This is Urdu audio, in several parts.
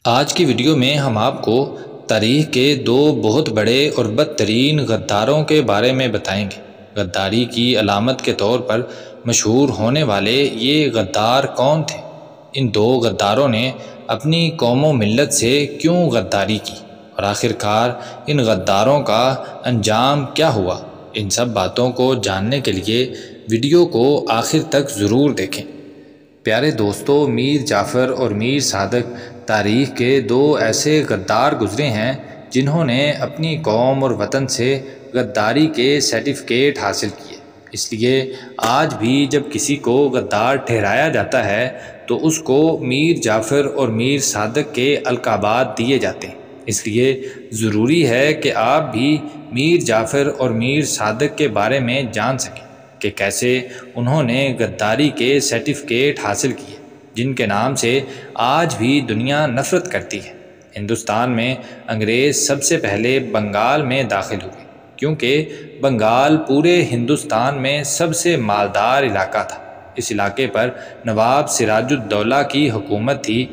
آج کی ویڈیو میں ہم آپ کو تاریخ کے دو بہت بڑے اور بدترین غداروں کے بارے میں بتائیں گے۔ غداری کی علامت کے طور پر مشہور ہونے والے یہ غدار کون تھے؟ ان دو غداروں نے اپنی قوم و ملت سے کیوں غداری کی اور آخر کار ان غداروں کا انجام کیا ہوا؟ ان سب باتوں کو جاننے کے لیے ویڈیو کو آخر تک ضرور دیکھیں۔ پیارے دوستو، میر جعفر اور میر صادق تاریخ کے دو ایسے غدار گزرے ہیں جنہوں نے اپنی قوم اور وطن سے غداری کے سرٹیفکیٹ حاصل کیے۔ اس لیے آج بھی جب کسی کو غدار ٹھہرایا جاتا ہے تو اس کو میر جعفر اور میر صادق کے القابات دیے جاتے ہیں۔ اس لیے ضروری ہے کہ آپ بھی میر جعفر اور میر صادق کے بارے میں جان سکیں کہ کیسے انہوں نے غداری کے سرٹیفکیٹ حاصل کیے جن کے نام سے آج بھی دنیا نفرت کرتی ہے۔ ہندوستان میں انگریز سب سے پہلے بنگال میں داخل ہوئے کیونکہ بنگال پورے ہندوستان میں سب سے مالدار علاقہ تھا۔ اس علاقے پر نواب سراج الدولہ کی حکومت تھی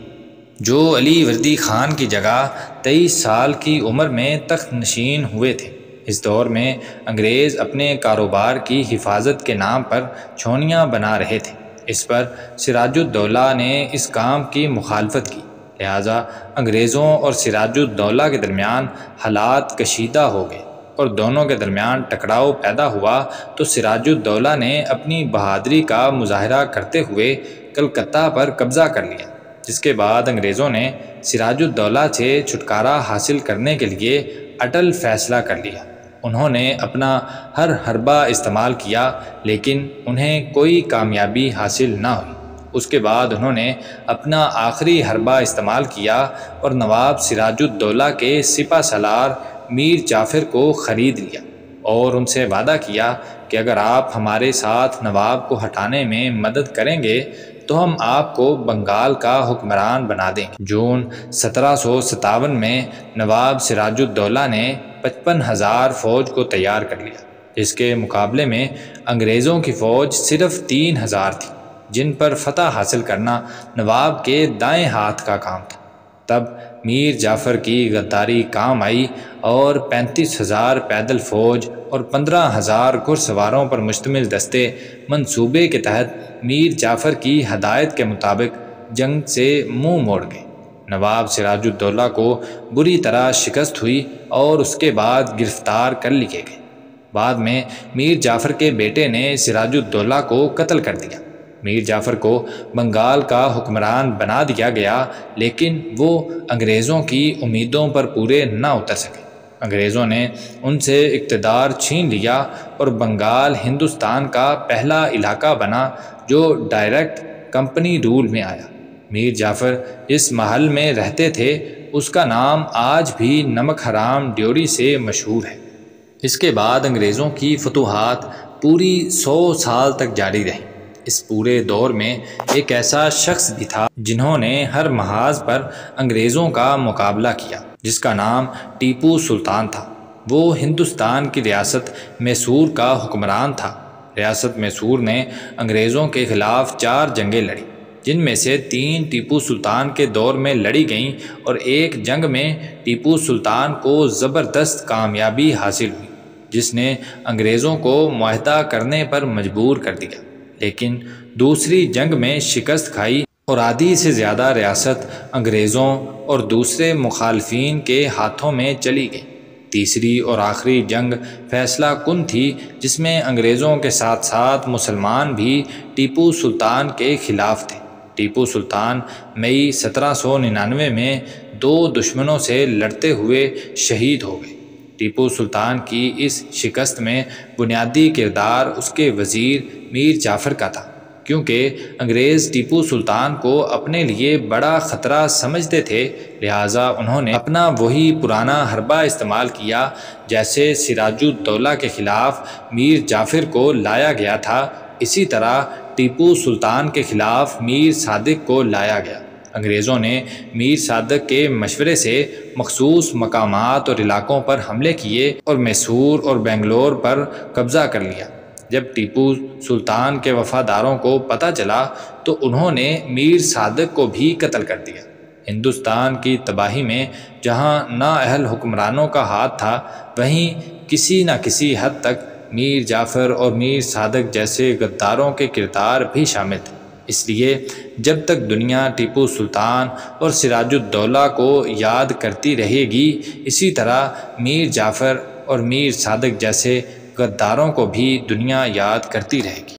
جو علی وردی خان کی جگہ 23 سال کی عمر میں تخت نشین ہوئے تھے۔ اس دور میں انگریز اپنے کاروبار کی حفاظت کے نام پر چھونیاں بنا رہے تھے۔ اس پر سراج الدولہ نے اس کام کی مخالفت کی، لہٰذا انگریزوں اور سراج الدولہ کے درمیان حالات کشیدہ ہو گئے اور دونوں کے درمیان ٹکراؤ پیدا ہوا تو سراج الدولہ نے اپنی بہادری کا مظاہرہ کرتے ہوئے کلکتہ پر قبضہ کر لیا، جس کے بعد انگریزوں نے سراج الدولہ سے چھٹکارا حاصل کرنے کے لیے اٹل فیصلہ کر لیا۔ انہوں نے اپنا ہر حربہ استعمال کیا لیکن انہیں کوئی کامیابی حاصل نہ ہوئی۔ اس کے بعد انہوں نے اپنا آخری حربہ استعمال کیا اور نواب سراج الدولہ کے سپہ سالار میر جعفر کو خرید لیا اور ان سے وعدہ کیا کہ اگر آپ ہمارے ساتھ نواب کو ہٹانے میں مدد کریں گے تو ہم آپ کو بنگال کا حکمران بنا دیں گے۔ جون 1757 میں نواب سراج الدولہ نے 55,000 فوج کو تیار کر لیا، جس کے مقابلے میں انگریزوں کی فوج صرف 3,000 تھی، جن پر فتح حاصل کرنا نواب کے دائیں ہاتھ کا کام تھا۔ تب میر جعفر کی غداری کام آئی اور 35,000 پیدل فوج اور 15,000 گھڑ سواروں پر مشتمل دستے منصوبے کے تحت میر جعفر کی ہدایت کے مطابق جنگ سے منہ موڑ گئے۔ نواب سراج الدولہ کو بری طرح شکست ہوئی اور اس کے بعد گرفتار کر لیے گئے۔ بعد میں میر جعفر کے بیٹے نے سراج الدولہ کو قتل کر دیا۔ میر جعفر کو بنگال کا حکمران بنا دیا گیا لیکن وہ انگریزوں کی امیدوں پر پورے نہ اتر سکے۔ انگریزوں نے ان سے اقتدار چھین لیا اور بنگال ہندوستان کا پہلا علاقہ بنا جو ڈائریکٹ کمپنی رول میں آیا۔ میر جعفر جس محل میں رہتے تھے اس کا نام آج بھی نمک حرام ڈیوری سے مشہور ہے۔ اس کے بعد انگریزوں کی فتوحات پوری 100 سال تک جاری رہیں۔ اس پورے دور میں ایک ایسا شخص بھی تھا جنہوں نے ہر محاذ پر انگریزوں کا مقابلہ کیا، جس کا نام ٹیپو سلطان تھا۔ وہ ہندوستان کی ریاست میسور کا حکمران تھا۔ ریاست میسور نے انگریزوں کے خلاف 4 جنگیں لڑیں، جن میں سے 3 ٹیپو سلطان کے دور میں لڑی گئیں اور ایک جنگ میں ٹیپو سلطان کو زبردست کامیابی حاصل ہوئی، جس نے انگریزوں کو معاہدہ کرنے پر مجبور کر دیا۔ لیکن دوسری جنگ میں شکست کھائی اور آدھی سے زیادہ ریاست انگریزوں اور دوسرے مخالفین کے ہاتھوں میں چلی گئی۔ تیسری اور آخری جنگ فیصلہ کن تھی، جس میں انگریزوں کے ساتھ ساتھ مسلمان بھی ٹیپو سلطان کے خلاف تھے۔ ٹیپو سلطان مئی 1799 میں 2 دشمنوں سے لڑتے ہوئے شہید ہو گئے۔ ٹیپو سلطان کی اس شکست میں بنیادی کردار اس کے وزیر میر جعفر کا تھا، کیونکہ انگریز ٹیپو سلطان کو اپنے لیے بڑا خطرہ سمجھتے تھے، لہٰذا انہوں نے اپنا وہی پرانا حربہ استعمال کیا جیسے سراج الدولہ کے خلاف میر جعفر کو لایا گیا تھا، اسی طرح ٹیپو سلطان کے خلاف میر صادق کو لایا گیا۔ انگریزوں نے میر صادق کے مشورے سے مخصوص مقامات اور علاقوں پر حملے کیے اور میسور اور بنگلور پر قبضہ کر لیا۔ جب ٹیپو سلطان کے وفاداروں کو پتہ چلا تو انہوں نے میر صادق کو بھی قتل کر دیا۔ ہندوستان کی تباہی میں جہاں نااہل حکمرانوں کا ہاتھ تھا، وہیں کسی نہ کسی حد تک میر جعفر اور میر صادق جیسے غداروں کے کردار بھی شامل تھے۔ اس لیے جب تک دنیا ٹیپو سلطان اور سراج الدولہ کو یاد کرتی رہے گی، اسی طرح میر جعفر اور میر صادق جیسے غداروں کو بھی دنیا یاد کرتی رہے گی۔